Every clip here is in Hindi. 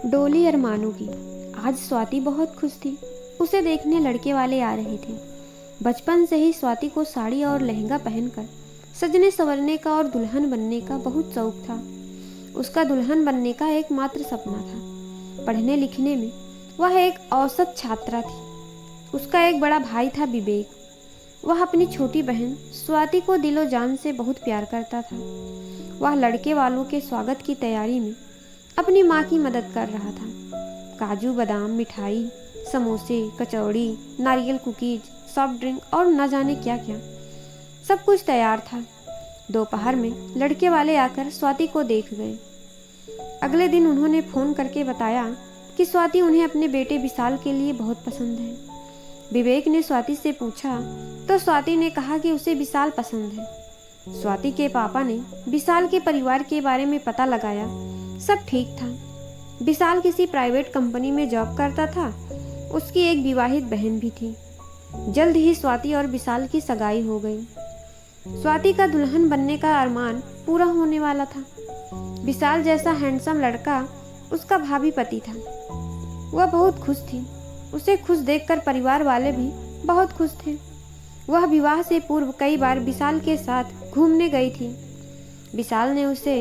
डोली और मानू की। आज स्वाति बहुत खुश थी। उसे देखने लड़के वाले आ रहे थे। बचपन से ही स्वाति को साड़ी और लहंगा पहनकर सजने संवरने का और दुल्हन बनने का बहुत शौक था। उसका दुल्हन बनने का एकमात्र सपना था। पढ़ने लिखने में वह एक औसत छात्रा थी। उसका एक बड़ा भाई था विवेक। वह अपनी छोटी बहन स्वाति को दिलो जान से बहुत प्यार करता था। वह लड़के वालों के स्वागत की तैयारी में अपनी माँ की मदद कर रहा था। काजू बादाम मिठाई, समोसे, कचौड़ी, नारियल कुकीज, सॉफ्ट ड्रिंक और न जाने क्या क्या, सब कुछ तैयार था। दोपहर में लड़के वाले आकर स्वाति को देख गए। अगले दिन उन्होंने फ़ोन करके बताया कि स्वाति उन्हें अपने बेटे विशाल के लिए बहुत पसंद है। विवेक ने स्वाति से पूछा तो स्वाति ने कहा कि उसे विशाल पसंद है। स्वाति के पापा ने विशाल के परिवार के बारे में पता लगाया। सब ठीक था। विशाल किसी प्राइवेट कंपनी में जॉब करता था। उसकी एक विवाहित बहन भी थी। जल्द ही स्वाति और विशाल की सगाई हो गई। स्वाति का दुल्हन बनने का अरमान पूरा होने वाला था। विशाल जैसा हैंडसम लड़का उसका भावी पति था। वह बहुत खुश थी। उसे खुश देखकर परिवार वाले भी बहुत खुश थे। वह विवाह से पूर्व कई बार विशाल के साथ घूमने गई थी। विशाल ने उसे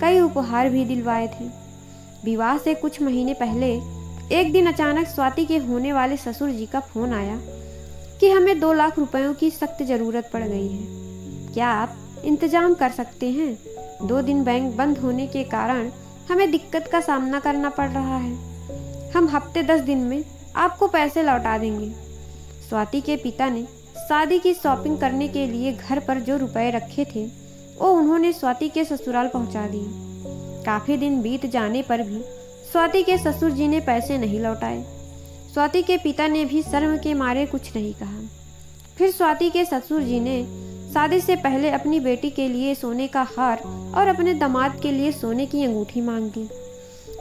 कई उपहार भी दिलवाए थे। विवाह से कुछ महीने पहले एक दिन अचानक स्वाति के होने वाले ससुर जी का फोन आया कि हमें 2 लाख रुपयों की सख्त ज़रूरत पड़ गई है। क्या आप इंतजाम कर सकते हैं? 2 दिन बैंक बंद होने के कारण हमें दिक्कत का सामना करना पड़ रहा है। हम हफ्ते 10 दिन में आपको पैसे लौटा देंगे। स्वाति के पिता ने शादी की शॉपिंग करने के लिए घर पर जो रुपए रखे थे वो उन्होंने स्वाति के ससुराल पहुंचा दिए। काफ़ी दिन बीत जाने पर भी स्वाति के ससुर जी ने पैसे नहीं लौटाए। स्वाति के पिता ने भी शर्म के मारे कुछ नहीं कहा। फिर स्वाति के ससुर जी ने शादी से पहले अपनी बेटी के लिए सोने का हार और अपने दामाद के लिए सोने की अंगूठी मांगी।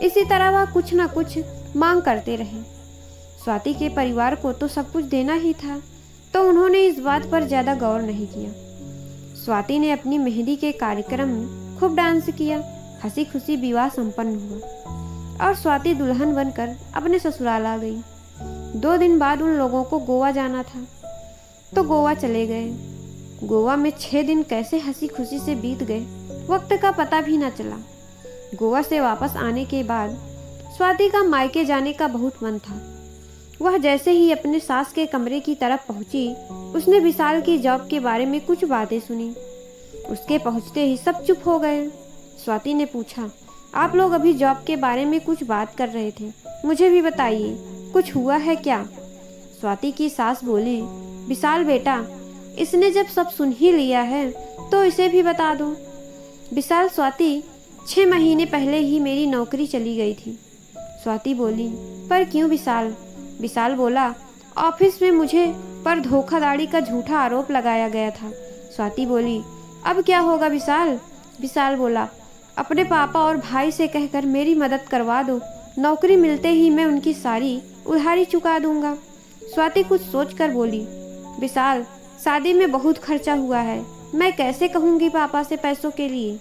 इसी तरह वह कुछ न कुछ मांग करते रहे। स्वाति के परिवार को तो सब कुछ देना ही था, तो उन्होंने इस बात पर ज़्यादा गौर नहीं किया। स्वाति ने अपनी मेहंदी के कार्यक्रम में खूब डांस किया। हंसी खुशी विवाह संपन्न हुआ और स्वाति दुल्हन बनकर अपने ससुराल आ गई। 2 दिन बाद उन लोगों को गोवा जाना था, तो गोवा चले गए। गोवा में 6 दिन कैसे हंसी खुशी से बीत गए, वक्त का पता भी न चला। गोवा से वापस आने के बाद स्वाति का मायके जाने का बहुत मन था। वह जैसे ही अपने सास के कमरे की तरफ पहुंची, उसने विशाल की जॉब के बारे में कुछ बातें सुनी। उसके पहुंचते ही सब चुप हो गए। स्वाति ने पूछा, आप लोग अभी जॉब के बारे में कुछ बात कर रहे थे, मुझे भी बताइए, कुछ हुआ है क्या? स्वाति की सास बोली, विशाल बेटा, इसने जब सब सुन ही लिया है तो इसे भी बता दो। विशाल, स्वाति 6 महीने पहले ही मेरी नौकरी चली गई थी। स्वाति बोली, पर क्यों विशाल? विशाल बोला, ऑफिस में मुझे पर धोखाधड़ी का झूठा आरोप लगाया गया था। स्वाति बोली, अब क्या होगा विशाल? विशाल बोला, अपने पापा और भाई से कहकर मेरी मदद करवा दो। नौकरी मिलते ही मैं उनकी सारी उधारी चुका दूंगा। स्वाति कुछ सोचकर बोली, विशाल, शादी में बहुत खर्चा हुआ है, मैं कैसे कहूँगी पापा से पैसों के लिए?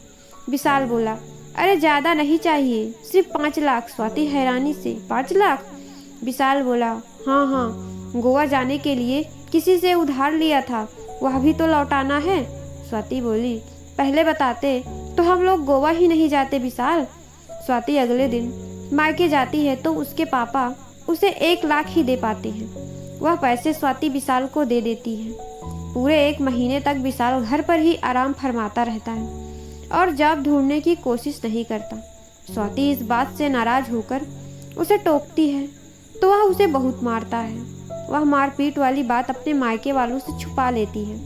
विशाल बोला, अरे ज़्यादा नहीं चाहिए, सिर्फ 5 लाख। स्वाति हैरानी से, 5 लाख? विशाल बोला, हाँ, गोवा जाने के लिए किसी से उधार लिया था, वह भी तो लौटाना है। स्वाति बोली, पहले बताते तो हम लोग गोवा ही नहीं जाते विशाल। स्वाति अगले दिन मायके जाती है तो उसके पापा उसे 1 लाख ही दे पाते हैं। वह पैसे स्वाति विशाल को दे देती है। पूरे 1 महीने तक विशाल घर पर ही आराम फरमाता रहता है और जॉब ढूंढने की कोशिश नहीं करता। स्वाति इस बात से नाराज होकर उसे टोकती है तो वह उसे बहुत मारता है। वह मारपीट वाली बात अपने मायके वालों से छुपा लेती है।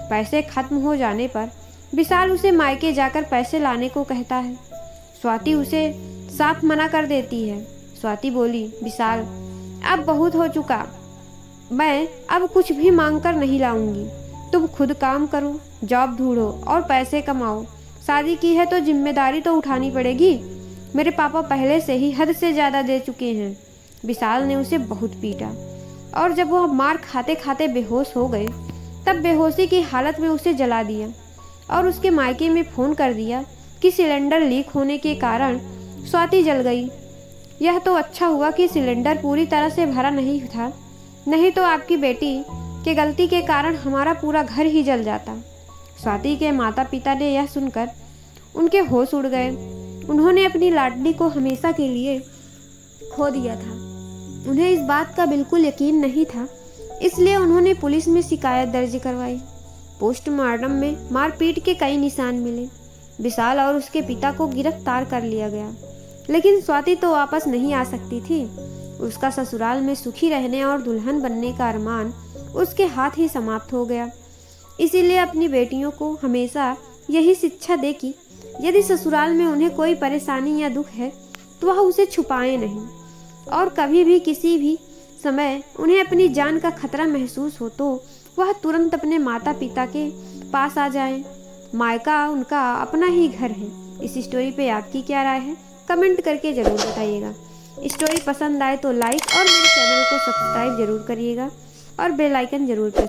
पैसे खत्म हो जाने पर विशाल उसे मायके जाकर पैसे लाने को कहता है। स्वाति उसे साफ मना कर देती है। स्वाति बोली, विशाल, अब बहुत हो चुका, मैं अब कुछ भी मांग कर नहीं लाऊंगी। तुम खुद काम करो, जॉब ढूंढो और पैसे कमाओ। शादी की है तो जिम्मेदारी तो उठानी पड़ेगी। मेरे पापा पहले से ही हद से ज़्यादा दे चुके हैं। विशाल ने उसे बहुत पीटा और जब वह मार खाते खाते बेहोश हो गए तब बेहोशी की हालत में उसे जला दिया और उसके मायके में फ़ोन कर दिया कि सिलेंडर लीक होने के कारण स्वाति जल गई। यह तो अच्छा हुआ कि सिलेंडर पूरी तरह से भरा नहीं था, नहीं तो आपकी बेटी के गलती के कारण हमारा पूरा घर ही जल जाता। स्वाति के माता पिता ने यह सुनकर उनके होश उड़ गए। उन्होंने अपनी लाडली को हमेशा के लिए खो दिया था। उन्हें इस बात का बिल्कुल यकीन नहीं था, इसलिए उन्होंने पुलिस में शिकायत दर्ज करवाई। पोस्टमार्टम में मारपीट के कई निशान मिले। विशाल और उसके पिता को गिरफ्तार कर लिया गया, लेकिन स्वाति तो वापस नहीं आ सकती थी। उसका ससुराल में सुखी रहने और दुल्हन बनने का अरमान उसके हाथ ही समाप्त हो गया। इसीलिए अपनी बेटियों को हमेशा यही शिक्षा दे कि यदि ससुराल में उन्हें कोई परेशानी या दुख है तो वह उसे छुपाएं नहीं, और कभी भी किसी भी समय उन्हें अपनी जान का खतरा महसूस हो तो वह तुरंत अपने माता पिता के पास आ जाएं। मायका उनका अपना ही घर है। इस स्टोरी पे आपकी क्या राय है, कमेंट करके ज़रूर बताइएगा। स्टोरी पसंद आए तो लाइक और मेरे चैनल को सब्सक्राइब जरूर करिएगा और बेल आइकन जरूर प्रेस